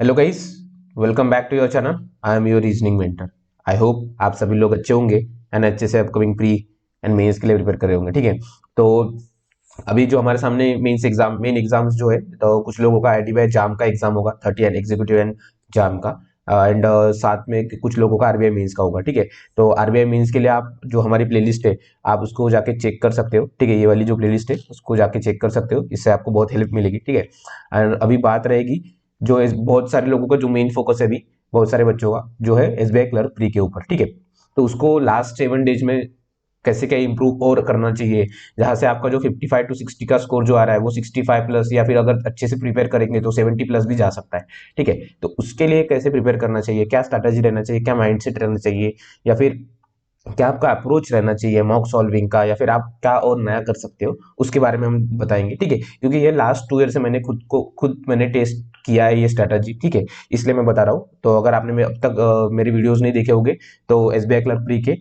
Hello guys, welcome back to your channel. I am your reasoning mentor. I hope आप सभी लोग अच्छे होंगे एंड अच्छे से अपकमिंग प्री एंड मेंस के लिए प्रिपेयर कर रहे होंगे। ठीक है, तो अभी जो हमारे सामने मेन एग्जाम्स जो है, तो कुछ लोगों का आईडीबीआई जाम का एग्जाम होगा, 30 एंड एग्जीक्यूटिव एंड जाम का। एंड साथ में कुछ लोगों का आरबीआई मेंस का होगा। ठीक है, तो आरबीआई मेंस के लिए आप जो हमारी प्लेलिस्ट है आप उसको जाके चेक कर सकते हो। ठीक है, ये वाली जो प्लेलिस्ट है उसको जाके चेक कर सकते हो, इससे आपको बहुत हेल्प मिलेगी। ठीक है, एंड अभी बात रहेगी जो बहुत सारे लोगों का जो मेन फोकस है अभी, बहुत सारे बच्चों का जो है एसबीआई क्लर्क प्री के ऊपर। ठीक है, तो उसको लास्ट 7 डेज में कैसे क्या इंप्रूव और करना चाहिए, जहां से आपका जो 55 to 60 का स्कोर जो आ रहा है वो 65 प्लस, या फिर अगर अच्छे से प्रिपेयर करेंगे तो 70 प्लस भी जा सकता है। ठीक है, तो उसके लिए कैसे प्रिपेयर करना चाहिए, क्या स्ट्रैटेजी रहना चाहिए, क्या माइंडसेट रहना चाहिए, या फिर क्या आपका अप्रोच रहना चाहिए मॉक सॉल्विंग का, या फिर आप क्या और नया कर सकते हो, उसके बारे में हम बताएंगे। ठीक है, क्योंकि ये लास्ट 2 ईयर से मैंने खुद मैंने टेस्ट किया है ये स्ट्रैटेजी। ठीक है, इसलिए मैं बता रहा हूँ। तो अगर आपने अब तक मेरे वीडियोस नहीं देखे होंगे तो एसबीआई क्लर्क प्री के,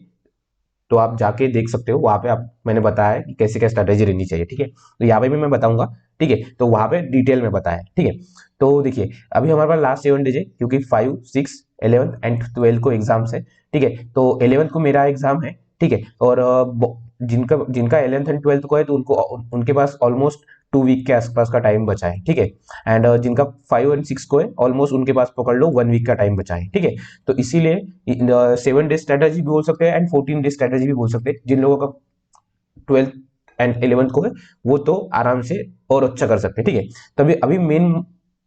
तो आप जाके देख सकते हो, वहां पे आप मैंने बताया है कि कैसे क्या स्ट्रैटेजी रहनी चाहिए। ठीक है, तो यहाँ पे भी मैं बताऊंगा। ठीक है, तो वहां पे डिटेल में बताया है। ठीक है, तो देखिए अभी हमारे पास लास्ट 7 डेज है, क्योंकि 5, 6, 11 एंड 12 को एग्जाम्स है। ठीक है, तो 11 को मेरा एग्जाम है। ठीक है, और जिनका जिनका 11th एंड 12th को है तो उनके पास ऑलमोस्ट 2 वीक के आसपास का टाइम बचा है। ठीक है, एंड जिनका 5 और 6 को है ऑलमोस्ट उनके पास पकड़ लो 1 वीक का टाइम बचा है। ठीक है, तो इसीलिए 7 डे स्ट्रेटेजी भी बोल सकते हैं एंड 14 डे स्ट्रेटेजी भी बोल सकते हैं। जिन लोगों का 12th एंड 11th को है वो तो आराम से और अच्छा कर सकते हैं। ठीक है, तभी अभी मेन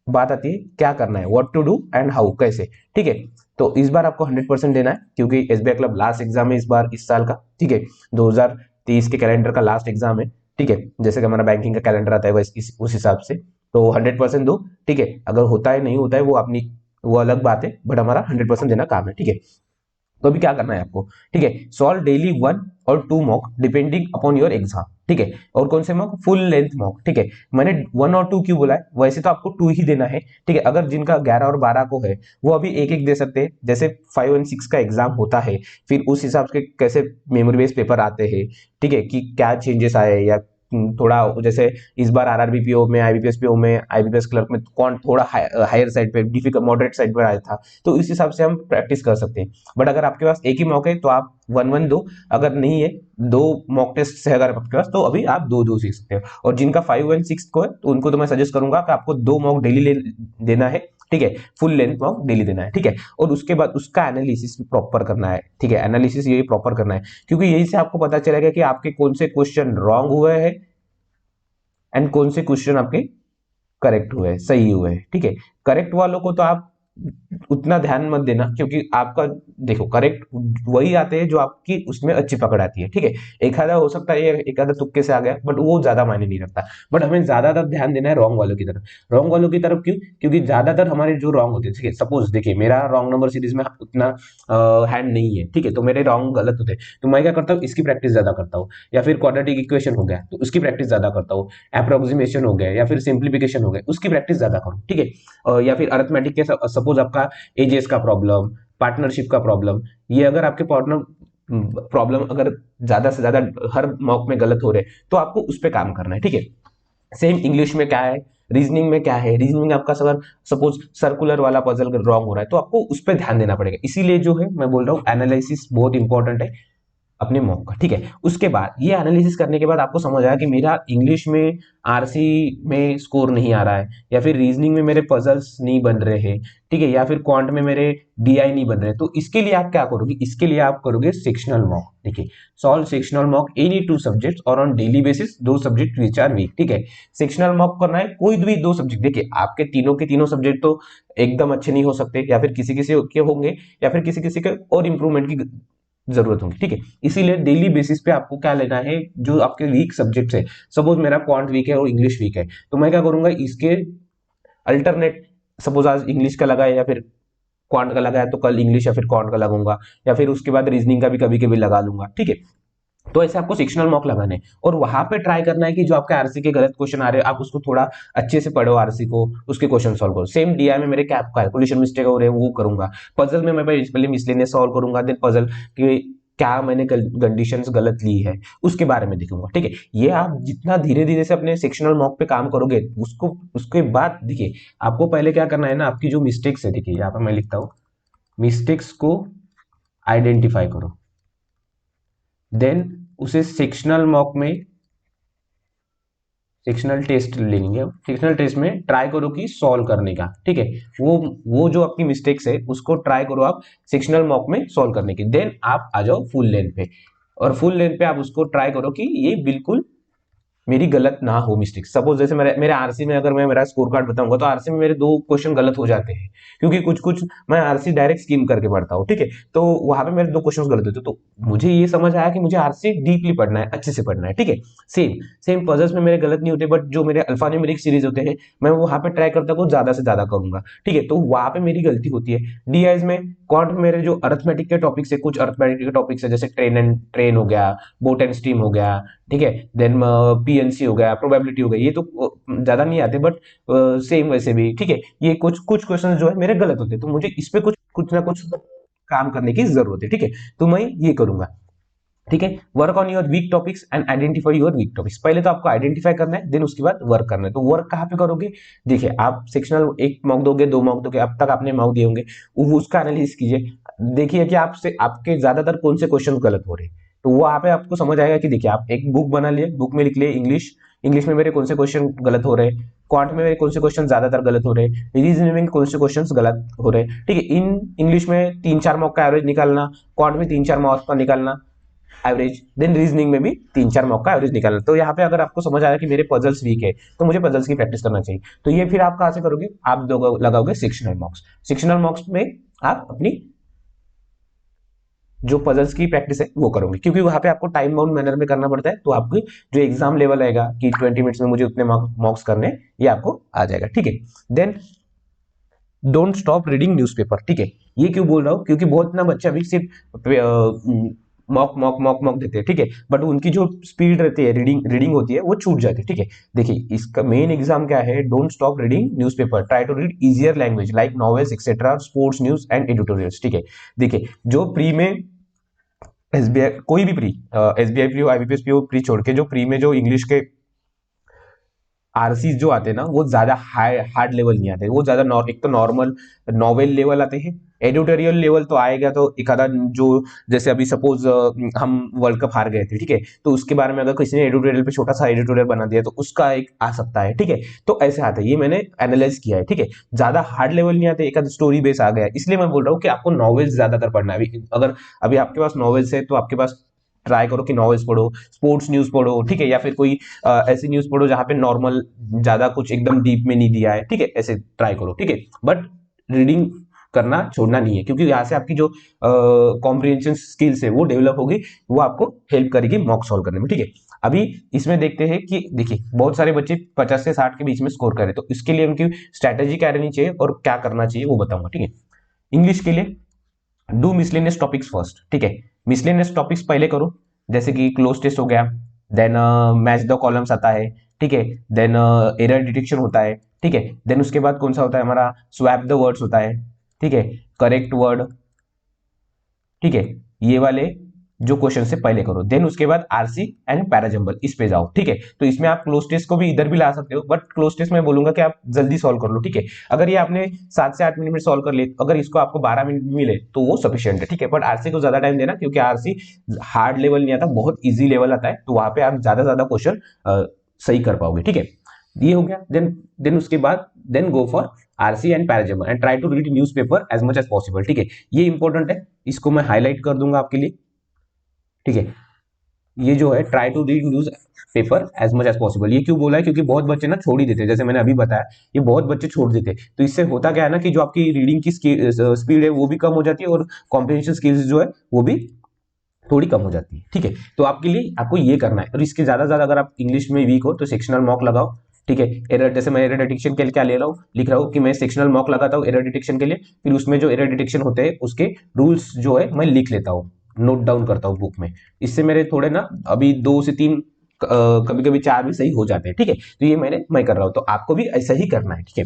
बात आती है क्या करना है, what to do and how, कैसे। ठीक है, तो इस बार आपको 100% देना है, क्योंकि एसबीआई क्लब लास्ट एग्जाम है इस बार, इस साल का। ठीक है, 2023 के कैलेंडर का लास्ट एग्जाम है। ठीक है, जैसे कि हमारा बैंकिंग का कैलेंडर आता है वैसे उस हिसाब से तो 100% दो। ठीक है, अगर होता है नहीं होता है वो अलग बात है, बट हमारा 100% देना काम है। ठीक है, तो अभी क्या करना है आपको, ठीक है, सॉल्व डेली 1 और 2 mock depending upon your exam. ठीक है, और कौन से मॉक, फुल लेंथ मॉक। ठीक है, मैंने 1 और 2 क्यों बोला है, वैसे तो आपको 2 ही देना है। ठीक है, अगर जिनका 11 और 12 को है वो अभी एक एक दे सकते हैं, जैसे 5 और 6 का एग्जाम होता है, फिर उस हिसाब से कैसे मेमोरी बेस्ड पेपर आते हैं। ठीक है, कि क्या चेंजेस आए, या थोड़ा जैसे इस बार आरआरबीपीओ में, आईबीपीएस पीओ में, आईबीपीएस क्लर्क में कौन थोड़ा हायर साइड पे, डिफिकल्ट मॉडरेट साइड पर आया था, तो इस हिसाब से हम प्रैक्टिस कर सकते हैं। बट अगर आपके पास एक ही मॉक है तो आप 1 1 दो, अगर नहीं है 2 मॉक टेस्ट है अगर आपके पास, तो अभी आप 2 2 सीख सकते हो। और जिनका 5 और 6 को है तो उनको तो मैं सजेस्ट करूंगा कि आपको 2 मॉक डेली देना है। ठीक है, फुल लेंथ मॉक डेली देना है। ठीक है, और उसके बाद उसका एनालिसिस भी प्रॉपर करना है। ठीक है, एनालिसिस यही प्रॉपर करना है, क्योंकि यही से आपको पता चलेगा कि आपके कौन से क्वेश्चन रॉन्ग हुए हैं एंड कौन से क्वेश्चन आपके करेक्ट हुए, सही हुए। ठीक है, करेक्ट वालों को तो आप उतना ध्यान मत देना, क्योंकि आपका देखो करेक्ट वही आते हैं जो आपकी उसमें अच्छी पकड़ आती है। ठीक है, एक आधा हो सकता है एक आधा तुक्के से आ गया, बट वो ज्यादा मायने नहीं रखता। बट हमें ज्यादातर ध्यान देना है रॉन्ग वालों की तरफ। रॉन्ग वालों की तरफ क्यों, क्योंकि ज्यादातर हमारे जो रॉन्ग होते हैं, ठीक है, सपोज देखिए मेरा रॉन्ग नंबर सीरीज में उतना हैंड नहीं है। ठीक है, तो मेरे रॉन्ग गलत होते हैं, तो मैं क्या करता हूँ, इसकी प्रैक्टिस ज्यादा करता हूँ। या फिर क्वाड्रेटिक इक्वेशन हो गया तो उसकी प्रैक्टिस ज्यादा करता हूँ। अप्रोक्सीमेशन हो गया या फिर सिंप्लीफिकेशन हो गया, उसकी प्रैक्टिस ज्यादा करूँ। ठीक है, या फिर अरिथमेटिक के सपोज आपका एजेस का प्रॉब्लम, पार्टनरशिप का प्रॉब्लम, ये अगर आपके पार्टनर प्रॉब्लम अगर ज्यादा से ज्यादा हर मॉक में गलत हो रहे तो आपको उस पर काम करना है। ठीक है, सेम इंग्लिश में क्या है, रीजनिंग में क्या है, रीजनिंग में आपका अगर सपोज सर्कुलर वाला पजल रॉन्ग हो रहा है तो आपको उस पर ध्यान देना पड़ेगा। इसीलिए जो है मैं बोल रहा हूँ एनालिसिस बहुत इंपॉर्टेंट है अपने मॉक का। ठीक है, उसके बाद ये एनालिसिस करने के बाद आपको समझ आया कि मेरा इंग्लिश में आरसी में स्कोर नहीं आ रहा है, या फिर रीजनिंग में मेरे पजल्स नहीं बन रहे हैं। ठीक है, या फिर क्वांट में मेरे डीआई नहीं बन रहे, तो इसके लिए आप क्या करोगे, इसके लिए आप करोगे सेक्शनल मॉक। देखिए, solve sectional mock any 2 subjects और on daily basis 2 subject which are weak. ठीक है, सेक्शनल मॉक करना है कोई भी 2 सब्जेक्ट। देखिए आपके तीनों के तीनों सब्जेक्ट तो एकदम अच्छे नहीं हो सकते, या फिर किसी किसी के होंगे, या फिर किसी किसी के और इंप्रूवमेंट की जरूरत होगी। ठीक है, इसीलिए डेली बेसिस पे आपको क्या लेना है, जो आपके वीक सब्जेक्ट्स है। सपोज मेरा क्वांट वीक है और इंग्लिश वीक है, तो मैं क्या करूंगा, इसके अल्टरनेट, सपोज आज इंग्लिश का लगा है या फिर क्वांट का लगा है, तो कल इंग्लिश या फिर क्वांट का लगाऊंगा, या फिर उसके बाद रीजनिंग का भी कभी कभी लगा लूंगा। ठीक है, तो ऐसे आपको सेक्शनल मॉक लगाने हैं, और वहां पे ट्राई करना है कि जो आपके आरसी के गलत क्वेश्चन आ रहे हैं आप उसको थोड़ा अच्छे से पढ़ो, आरसी को, उसके क्वेश्चन सॉल्व करो। सेम डीआई में मेरे कैलकुलेशन मिस्टेक हो रहे हैं वो करूंगा। पजल में मैं पहले मिसलेनियस सॉल्व करूंगा, देन पजल की क्या मैंने कंडीशंस गलत ली है, उसके बारे में देखूंगा। ठीक है, ये आप जितना धीरे धीरे से अपने सेक्शनल मॉक पे काम करोगे उसको उसके बाद देखिए आपको पहले क्या करना है ना, आपकी जो मिस्टेक्स है, देखिए यहाँ पर मैं लिखता हूँ, मिस्टेक्स को आइडेंटिफाई करो, देन उसे सेक्शनल मॉक में, सेक्शनल टेस्ट ले लेंगे, सेक्शनल टेस्ट में ट्राई करो कि सॉल्व करने का। ठीक है, वो जो आपकी मिस्टेक्स है उसको ट्राई करो आप सेक्शनल मॉक में सॉल्व करने की, देन आप आ जाओ फुल लेंथ पे, और फुल लेंथ पे आप उसको ट्राई करो कि ये बिल्कुल मेरी गलत ना हो मिस्टेक। सपोज जैसे मेरे आरसी में अगर मैं मेरा स्कोर कार्ड बताऊंगा तो आरसी में मेरे 2 क्वेश्चन गलत हो जाते हैं, क्योंकि कुछ कुछ मैं आरसी डायरेक्ट स्कीम करके पढ़ता हूँ। ठीक है, तो वहां पे मेरे 2 क्वेश्चन गलत होते हैं, तो मुझे ये समझ आया कि मुझे आरसी डीपली पढ़ना है, अच्छे से पढ़ना है। ठीक है, सेम सेम पजल्स में मेरे गलत नहीं होते, बट जो मेरे अल्फा न्यूमेरिक सीरीज होते हैं मैं वहां पे ट्राई करता हूँ ज्यादा से ज्यादा करूंगा। ठीक है, तो वहां पे मेरी गलती होती है। डीआईज में क्वांट में मेरे जो अर्थमेटिक के टॉपिक्स है, कुछ अर्थमेटिक के टॉपिक्स है, जैसे ट्रेन हो गया, बोट एंड स्ट्रीम हो गया, ठीक है, देन पीएनसी हो गया, प्रोबेबिलिटी हो गई, ये तो ज्यादा नहीं आते, बट सेम वैसे भी। ठीक है, ये कुछ कुछ क्वेश्चन जो है मेरे गलत होते हैं, तो मुझे इस पे कुछ कुछ ना कुछ काम करने की जरूरत है। ठीक है, तो मैं ये करूंगा। ठीक है, work on your weak topics and identify your weak topics. पहले तो आपको आइडेंटिफाई करना है, देन उसके बाद वर्क करना है। तो वर्क कहाँ पे करोगे, देखिए आप सेक्शनल 1 मॉक दोगे, 2 मॉक दोगे, अब तक आपने मॉक दिए होंगे, उसका एनालिसिस कीजिए, देखिए कि आपसे आपके ज्यादातर कौन से क्वेश्चन गलत हो रहे हैं। तो वो यहाँ पे आपको समझ आएगा कि देखिए आप एक बुक बना लिए, बुक में लिख लिए इंग्लिश, इंग्लिश में मेरे कौन से क्वेश्चन गलत हो रहे हैं, क्वांट में मेरे कौन से क्वेश्चन ज्यादातर गलत हो रहे हैं, रीजनिंग में कौन से क्वेश्चन गलत हो रहे हैं। ठीक है, इन इंग्लिश में 3-4 मॉक का एवरेज निकालना, क्वांट में 3-4 मॉक का निकालना एवरेज, देन रीजनिंग में भी 3-4 मॉक का एवरेज निकालना। तो यहाँ पे अगर आपको समझ आया कि मेरे पजल्स वीक है तो मुझे पजल्स की प्रैक्टिस करना चाहिए, तो ये फिर आप कहाँ से करोगे, आप लगाओगे सेक्शनल मॉक्स। सेक्शनल मॉक्स में आप अपनी जो पजल्स की प्रैक्टिस है वो करोगे, क्योंकि वहां पे आपको टाइम बाउंड मैनर में करना पड़ता है, तो आपकी जो एग्जाम लेवल आएगा कि 20 मिनट्स में मुझे उतने मॉक्स करने, ये आपको आ जाएगा। ठीक है, then don't stop reading newspaper. ठीक है, ये क्यों बोल रहा हूँ, क्योंकि बहुत ना बच्चे अभी सिर्फ मॉक मॉक मॉक मॉक देते हैं। ठीक है, बट उनकी जो स्पीड रहती है, रीडिंग होती है, वो छूट जाती है। ठीक है, देखिए इसका मेन एग्जाम क्या है, don't stop reading newspaper, try to read easier language like novels etcetera, sports news and editorials. ठीक है, देखिए जो प्री में एसबीआई, कोई भी प्री, एसबीआई प्री हो, आईबीपीएस प्री हो, प्री छोड़ के जो प्री में जो इंग्लिश के आरसी जो आते हैं ना, वो ज्यादा हार्ड लेवल नहीं आते, वो ज्यादा एक तो नॉर्मल नॉवेल लेवल आते हैं। एडिटोरियल लेवल तो आएगा तो एक आधा, जो जैसे अभी सपोज हम वर्ल्ड कप हार गए थे, ठीक है, तो उसके बारे में अगर किसी ने एडिटोरियल पे छोटा सा एडिटोरियल बना दिया तो उसका एक आ सकता है। ठीक है, तो ऐसे आता है, ये मैंने एनालाइज किया है। ठीक है, ज्यादा हार्ड लेवल नहीं आते, एक आधा स्टोरी बेस आ गया, इसलिए मैं बोल रहा हूँ कि आपको नॉवेल्स ज्यादातर पढ़ना है। अगर अभी आपके पास नॉवेल्स है तो आपके पास ट्राई करो कि नॉवेल्स पढ़ो, स्पोर्ट्स न्यूज पढ़ो। ठीक है, या फिर कोई ऐसी न्यूज पढ़ो जहां पे नॉर्मल ज्यादा कुछ एकदम डीप में नहीं दिया है। ठीक है, ऐसे ट्राई करो। ठीक है, बट रीडिंग करना छोड़ना नहीं है, क्योंकि यहाँ से आपकी जो कॉम्प्रिहेंशन स्किल्स है वो डेवलप होगी, वो आपको हेल्प करेगी मॉक सॉल्व करने में। ठीक है, अभी इसमें देखते हैं कि देखिए बहुत सारे बच्चे 50 से 60 के बीच में स्कोर करें, तो इसके लिए उनकी स्ट्रैटेजी क्या रहनी चाहिए और क्या करना चाहिए वो बताऊंगा। ठीक है, इंग्लिश के लिए डू मिसलेनियस टॉपिक्स फर्स्ट। ठीक है, मिसलेनियस टॉपिक्स पहले करो, जैसे कि क्लोज टेस्ट हो गया, देन मैच द कॉलम्स आता है। ठीक है, देन एरर डिटेक्शन होता है। ठीक है, देन उसके बाद कौन सा होता है हमारा, स्वैप द वर्ड्स होता है। ठीक है, करेक्ट वर्ड। ठीक है, ये वाले जो क्वेश्चन से पहले करो, देन उसके बाद आरसी एंड पैराजंबल इस पे जाओ। ठीक है, तो इसमें आप क्लोज टेस्ट को भी इधर भी ला सकते हो, बट क्लोज टेस्ट में बोलूंगा कि आप जल्दी सॉल्व कर लो। ठीक है, अगर ये आपने 7 से 8 मिनट में सॉल्व कर ले, अगर इसको आपको 12 मिनट मिले तो वो सफिशियंट है। ठीक है, बट आरसी को ज्यादा टाइम देना, क्योंकि आरसी हार्ड लेवल नहीं आता, बहुत ईजी लेवल आता है, तो वहां पे आप ज्यादा ज्यादा क्वेश्चन सही कर पाओगे। ठीक है, ये हो गया, देन उसके बाद then go for RC and parajumble and try to read newspaper as much as possible. ठीक है, ये इंपॉर्टेंट है, इसको मैं हाईलाइट कर दूंगा आपके लिए। ठीक है, ये जो है try to read newspaper as much as possible, ये क्यों बोला है, क्योंकि बहुत बच्चे ना छोड़ ही देते हैं, जैसे मैंने अभी बताया, ये बहुत बच्चे छोड़ देते हैं, तो इससे होता क्या है ना कि जो आपकी रीडिंग की स्पीड है वो भी कम हो जाती है, और कॉम्प्रिहेंशन स्किल्स जो है वो भी थोड़ी कम हो जाती है। ठीक है, तो आपके लिए आपको ये करना है, और इसके ज्यादा ज्यादा अगर आप इंग्लिश में वीक हो तो सेक्शनल मॉक लगाओ। ठीक है, एरर, जैसे मैं एरर डिटेक्शन के लिए क्या ले रहा हूँ, लिख रहा हूँ कि मैं सेक्शनल मॉक लगाता हूँ एरर डिटेक्शन के लिए, फिर उसमें जो एरर डिटेक्शन होते हैं उसके रूल्स जो है मैं लिख लेता हूँ, नोट डाउन करता हूँ बुक में। इससे मेरे थोड़े ना अभी 2 से 3 कभी कभी 4 भी सही हो जाते हैं। ठीक है, तो ये मैं कर रहा हूँ, तो आपको भी ऐसा ही करना है। ठीक है,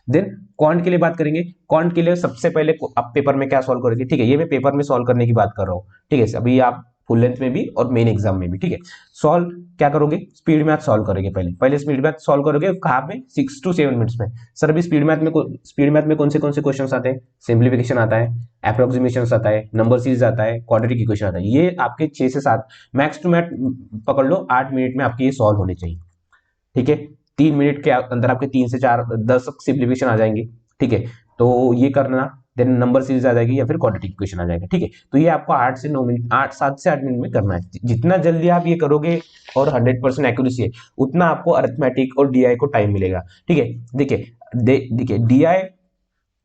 देन क्वांट के लिए बात करेंगे। क्वांट के लिए सबसे पहले आप पेपर में क्या सॉल्व करोगे, ठीक है, ये मैं पेपर में सॉल्व करने की बात कर रहा हूँ, ठीक है, अभी आप फुल लेंथ में भी और मेन एग्जाम में भी, ठीक है। सॉल्व क्या करोगे, स्पीड मैथ सॉल्व करोगे, पहले पहले स्पीड मैथ सॉल्व करोगे, कहाँ पे 6 to 7 मिनट्स में। सर अभी स्पीड मैथ में कौन से क्वेश्चंस आते हैं, सिंप्लीफिकेशन आता है, अप्रोक्सीमेशन आता है, नंबर सीरीज आता है, क्वाड्रेटिक इक्वेशन आता है, ये आपके 6 से 7 मैक्स टू मैक्स पकड़ लो 8 मिनट में आपके ये सॉल्व होने चाहिए, ठीक है। 3 मिनट के अंदर आपके 3 से 4 10 सिंप्लीफिकेशन आ जाएंगे, ठीक है। तो ये करना, देन नंबर सीरीज आ जाएगी या फिर क्वाड्रेटिक इक्वेशन आ जाएगा, ठीक है। तो ये आपको 8 से 9 मिनट 7 से 8 मिनट में करना है। जितना जल्दी आप ये करोगे और 100% एक्यूरेसी है, उतना आपको अरिथमेटिक और डीआई को टाइम मिलेगा, ठीक है। देखिए डीआई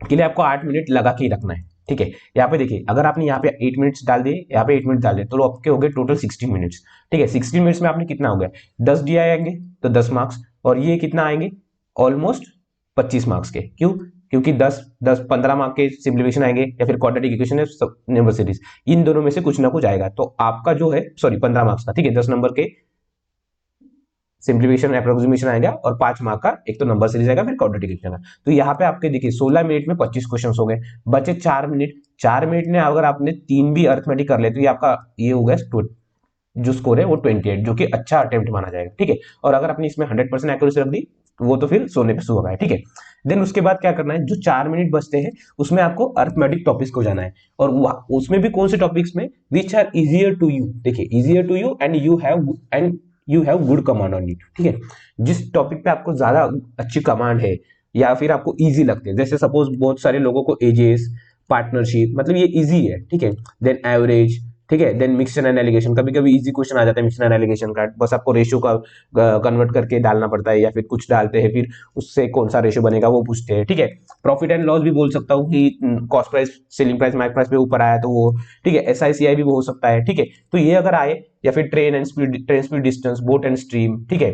के लिए आपको 8 मिनट लगा के ही रखना है, ठीक है। यहाँ पे देखिए, अगर आपने यहाँ पे 8 मिनट्स डाल दिए, यहाँ पे 8 मिनट डाल दिए, तो आपके हो गए टोटल 16 मिनट्स, ठीक है। 16 मिनट्स में आपने कितना हो गया, 10 डीआई आएंगे तो 10 मार्क्स, और ये कितना आएंगे, ऑलमोस्ट 25 मार्क्स के। क्यों, क्योंकि 15 मार्क के सिंप्लीफिकेशन आएंगे या फिर क्वाड्रेटिक इक्वेशन है, नंबर सीरीज, इन दोनों में से कुछ ना कुछ आएगा। तो आपका जो है, सॉरी 15 मार्क्स का, ठीक है, 10 नंबर के सिंप्लीफिकेशन अप्रोक्सीमेशन आएगा और 5 मार्क का एक तो नंबर सीरीज आएगा, फिर क्वाड्रेटिक इक्वेशन आएगा। तो यहाँ पे आपके देखिए 16 मिनट में 25 क्वेश्चन हो गए, बचे 4 मिनट में अगर आपने 3 भी अर्थमेटिक कर ले तो ये आपका ये हो गया जो स्कोर है वो 28, जो कि अच्छा अटेम्प्ट माना जाएगा, ठीक है। और अगर आपने इसमें 100% एक्यूरेसी रख दी वो तो फिर सोने पे सुहागा है, ठीक है। देन उसके बाद क्या करना है, जो 4 मिनट बचते हैं उसमें आपको अर्थमेटिक टॉपिक्स को जाना है, और उसमें भी कौन से टॉपिक्स में, which are easier to you, देखिए easier to you and you have good command on it, ठीक है। जिस टॉपिक पे आपको ज्यादा अच्छी कमांड है या फिर आपको इजी लगते हैं, जैसे सपोज बहुत सारे लोगों को एजेस, पार्टनरशिप, मतलब ये इजी है, ठीक है। देन एवरेज, ठीक है। देन मिक्सचर एंड एलिगेशन, कभी कभी इजी क्वेश्चन आ जाता है मिक्सचर एंड एलिगेशन का, बस आपको रेशियो का कन्वर्ट करके डालना पड़ता है, या फिर कुछ डालते हैं फिर उससे कौन सा रेशियो बनेगा वो पूछते हैं, ठीक है। प्रॉफिट एंड लॉस भी बोल सकता हूँ कि cost price, selling price, market price पे ऊपर आया तो वो, ठीक है। SICI भी हो सकता है, ठीक है। तो ये अगर आए, या फिर train speed distance, boat and stream, ठीक है,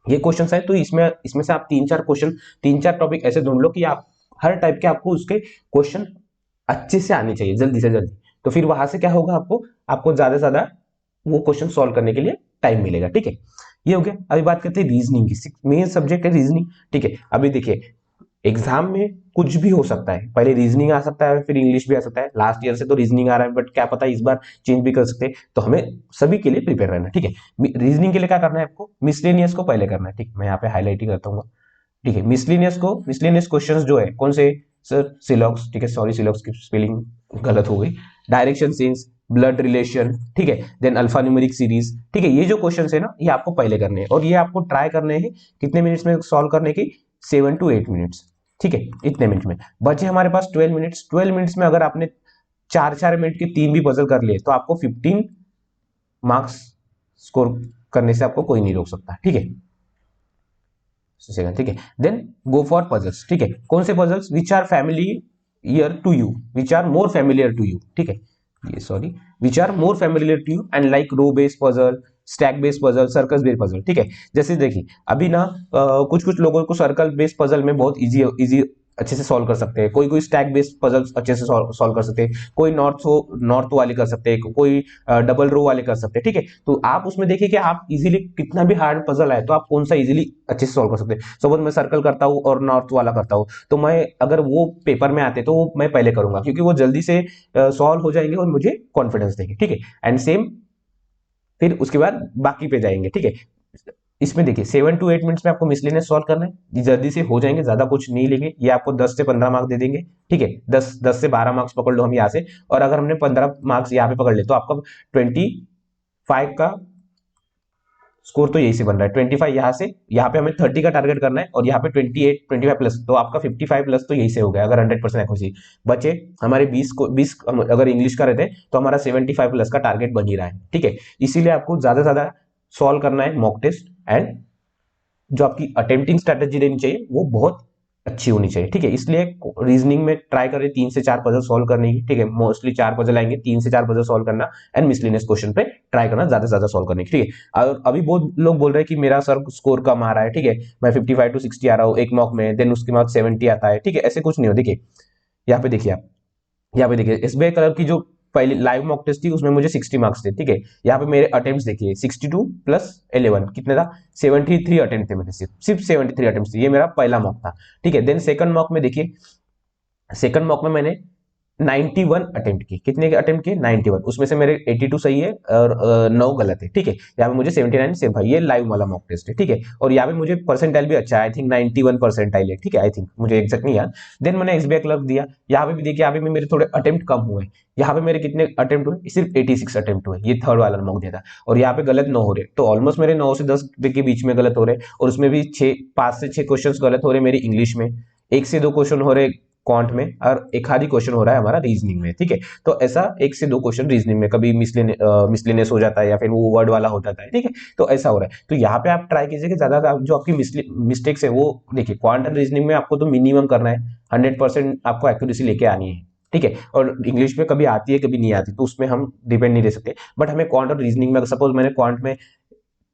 ये क्वेश्चन है। तो इसमें इसमें से आप 3-4 क्वेश्चन, 3-4 टॉपिक ऐसे ढूंढ लो कि आप हर टाइप के आपको उसके क्वेश्चन अच्छे से आने चाहिए, जल्दी से जल्दी। तो फिर वहां से क्या होगा, आपको ज्यादा से ज्यादा वो क्वेश्चन सॉल्व करने के लिए टाइम मिलेगा, ठीक है। ये हो गया। अभी बात करते हैं रीजनिंग की, मेन सब्जेक्ट है रीजनिंग, ठीक है। अभी देखिए एग्जाम में कुछ भी हो सकता है, पहले रीजनिंग आ सकता है, फिर इंग्लिश भी आ सकता है। लास्ट ईयर से तो रीजनिंग आ रहा है, बट क्या पता इस बार चेंज भी कर सकते हैं, तो हमें सभी के लिए प्रिपेयर रहना है, ठीक है। रीजनिंग के लिए क्या करना है आपको, मिसलेनियस को पहले करना है, ठीक। मैं यहाँ पे हाईलाइट ही करता हूँ, ठीक है। मिसलेनियस क्वेश्चंस जो है कौन से, सर सिलॉक्स, ठीक है, सॉरी सिलॉक्स की स्पेलिंग गलत हो गई, डायरेक्शन सेंस, ब्लड रिलेशन, ठीक है। देन अल्फा न्यूमेरिक सीरीज, ठीक है। ये जो क्वेश्चंस है ना, ये आपको पहले करने हैं, और ये आपको ट्राई करने हैं कितने मिनट्स में सॉल्व करने की, 7 to 8 मिनट्स, ठीक है। इतने मिनट में बचे हमारे पास 12 मिनट्स। 12 मिनट्स में अगर आपने 4-4 मिनट के 3 भी पजल कर लिए तो आपको 15 मार्क्स स्कोर करने से आपको कोई नहीं रोक सकता, ठीक है। ठीक है। देन गो फॉर पजल्स, ठीक है। कौन से puzzles, which are familiar to you, which are more familiar to you, ठीक है, ये sorry, which are more familiar to you and like row based puzzle, stack based puzzle, circle based puzzle, ठीक है। जैसे देखिए अभी ना कुछ कुछ लोगों को सर्कल बेस्ड पजल में बहुत इजी इजी अच्छे से सॉल्व कर सकते हैं, कोई कोई स्टैक बेस्ड पजल्स अच्छे से सॉल्व कर सकते हैं, कोई नॉर्थ वाले कर सकते हैं, कोई डबल रो वाले कर सकते हैं, ठीक है। तो आप उसमें देखिए कि आप इजीली कितना भी हार्ड पजल है तो आप कौन सा इजीली अच्छे से सॉल्व कर सकते हैं। सपोज मैं सर्कल करता हूँ और नॉर्थ वाला करता हूँ, तो मैं अगर वो पेपर में आते तो वो मैं पहले करूंगा, क्योंकि वो जल्दी से सॉल्व हो जाएंगे और मुझे कॉन्फिडेंस देंगे, ठीक है। एंड सेम फिर उसके बाद बाकी पे जाएंगे, ठीक है। इसमें देखिए 7 to 8 मिनट्स में आपको मिसलेनियस सॉल्व करना है, ये जल्दी से हो जाएंगे, ज्यादा कुछ नहीं लेंगे, ये आपको 10 से 15 मार्क्स दे देंगे, ठीक है। 10 से 12 मार्क्स पकड़ लो हम यहाँ से, और अगर हमने 15 मार्क्स यहाँ पे पकड़ ले तो आपका 25 का स्कोर तो यही से बन रहा है। 25 यहाँ से, यहाँ पे हमें 30 का टारगेट करना है, और यहाँ पे 25 प्लस, तो आपका 55 प्लस तो यही से हो गया अगर 100% एक्यूरेसी। बचे हमारे 20 अगर इंग्लिश का रहते तो हमारा 75 प्लस का टारगेट बन ही रहा है, ठीक है। इसीलिए आपको ज्यादा से ज्यादा सॉल्व करना है मॉक टेस्ट, एंड जो आपकी अटेम्प्टिंग स्ट्रेटेजी रहनी चाहिए वो बहुत अच्छी होनी चाहिए, ठीक है। इसलिए रीजनिंग में ट्राई करें 3 से 4 पजल सॉल्व करने की, ठीक है। मोस्टली 4 पजल आएंगे, 3 से 4 पजल सॉल्व करना, एंड मिसलेनियस क्वेश्चन पे ट्राई करना ज्यादा से ज्यादा सॉल्व करने की, ठीक है। और अभी बहुत लोग बोल रहे हैं कि मेरा सर स्कोर कम आ रहा है, ठीक है, मैं 55 to 60 आ रहा हूँ एक मॉक में, देन उसके बाद 70 आता है, ठीक है। ऐसे कुछ नहीं हो, देखिए यहाँ पे देखिए आप, यहाँ पे देखिए SBI क्लर्क की जो पहले लाइव मॉक टेस्ट थी, उसमें मुझे 60 मार्क्स थे, ठीक है। यहाँ पे मेरे अटेम्प्ट्स देखिए 62 प्लस 11 कितने था, 73 अटेम्प्ट थे मेरे, सिर्फ 73 अटेम्प्ट थे। ये मेरा पहला मॉक था, ठीक है। देन सेकंड मॉक में देखिए, सेकंड मॉक में मैंने 91 अटेम्प्ट की, कितने के अटेम्प्ट किए, 91, उसमें से मेरे 82 सही है और 9 गलत है, ठीक है। यहाँ पे मुझे 79 सेव भाई, ये लाइव वाला मॉक टेस्ट है, ठीक है। और यहाँ पे मुझे परसेंटाइल भी अच्छा है, आई थिंक 91 परसेंटाइल है, ठीक है, आई थिंक, मुझे एग्जैक्ट नहीं याद। देन मैंने एसबीआई क्लर्क दिया, यहाँ पे भी देखिए, यहाँ पे भी मेरे थोड़े अटेम्प्ट कम हुए, यहाँ पे मेरे कितने अटेम्प्ट हुए, सिर्फ 86 अटेम्प्ट हुए, ये थर्ड वाला मॉक दिया था। और यहाँ पे गलत 9 हो रहे, तो ऑलमोस्ट मेरे 9 से 10 के बीच में गलत हो रहे, और उसमें भी 5 से 6 क्वेश्चन गलत हो रहे मेरी इंग्लिश में, 1 से 2 क्वेश्चन हो रहे क्वांट में, और एक आधी क्वेश्चन हो रहा है हमारा रीजनिंग में, ठीक है। तो ऐसा 1 से 2 क्वेश्चन रीजनिंग में कभी मिसलिनियस हो जाता है, या फिर वो वर्ड वाला हो जाता है, ठीक है। तो ऐसा हो रहा है, तो यहाँ पे आप ट्राई कीजिए कि ज्यादा जो आपकी मिस्टेक्स है वो देखिए, क्वांट एंड रीजनिंग में आपको तो मिनिमम करना है, 100% आपको एक्यूरेसी लेके आनी है, ठीक है। और इंग्लिश में कभी आती है कभी नहीं आती, तो उसमें हम डिपेंड नहीं रह सकते। बट हमें क्वांट और रीजनिंग में, सपोज मैंने क्वांट में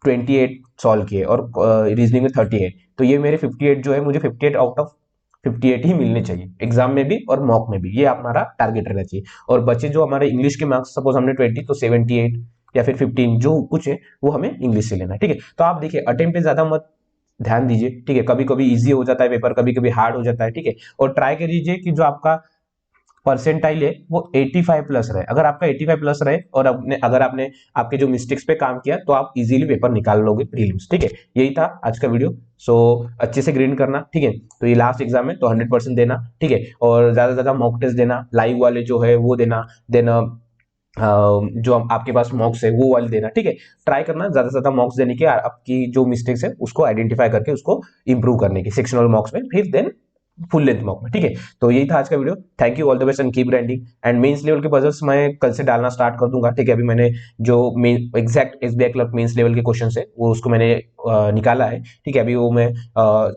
28 सॉल्व किए और रीजनिंग में 38, तो ये मेरे 58 जो है, मुझे 58 आउट ऑफ 58 ही मिलने चाहिए, एग्जाम में भी और मॉक में भी, ये हमारा टारगेट रहना चाहिए। और बचे जो हमारे इंग्लिश के मार्क्स, सपोज हमने 20, तो 78 या फिर 15 जो कुछ है वो हमें इंग्लिश से लेना है, ठीक है। तो आप देखिए, अटेम्प्ट पे ज्यादा मत ध्यान दीजिए, ठीक है। कभी कभी इजी हो जाता है पेपर, कभी कभी हार्ड हो जाता है, ठीक है। और ट्राई करिए कि जो आपका परसेंटाइल है वो 85 प्लस रहे। अगर आपका 85 प्लस रहे और अगर आपने आपके जो मिस्टेक्स पे काम किया, तो आप इजीली पेपर निकाल लोगे प्रीलिम्स, ठीक है। यही था आज का वीडियो। सो अच्छे से ग्रीन करना, ठीक है। तो ये लास्ट एग्जाम है, तो 100% देना, ठीक है। और ज्यादा से ज्यादा मॉक टेस्ट देना, लाइव वाले जो है वो देना, देना जो आपके पास मॉक्स है वो वाले देना, ठीक है। ट्राई करना ज्यादा से ज्यादा मॉक्स देने के, आपकी जो मिस्टेक्स है उसको आइडेंटिफाई करके उसको इंप्रूव करने की सेक्शनल मॉक्स में, फिर देन फुल लेंथ मॉक में, ठीक है। तो यही था आज का video. Thank you, all the best and keep grinding. And mains level के पजल्स मैं कल से डालना स्टार्ट कर दूंगा, ठीक है। अभी मैंने जो main exact SBI clerk mains level के क्वेश्चन है वो उसको मैंने निकाला है, ठीक है। अभी वो मैं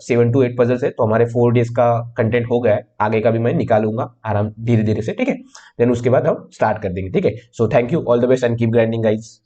7 to 8 पजल्स है, तो हमारे 4 डेज का कंटेंट हो गया है, आगे का भी मैं निकालूंगा आराम धीरे धीरे से, ठीक है। देन उसके बाद हम स्टार्ट कर देंगे, ठीक है। So thank you, all the best and keep grinding guys.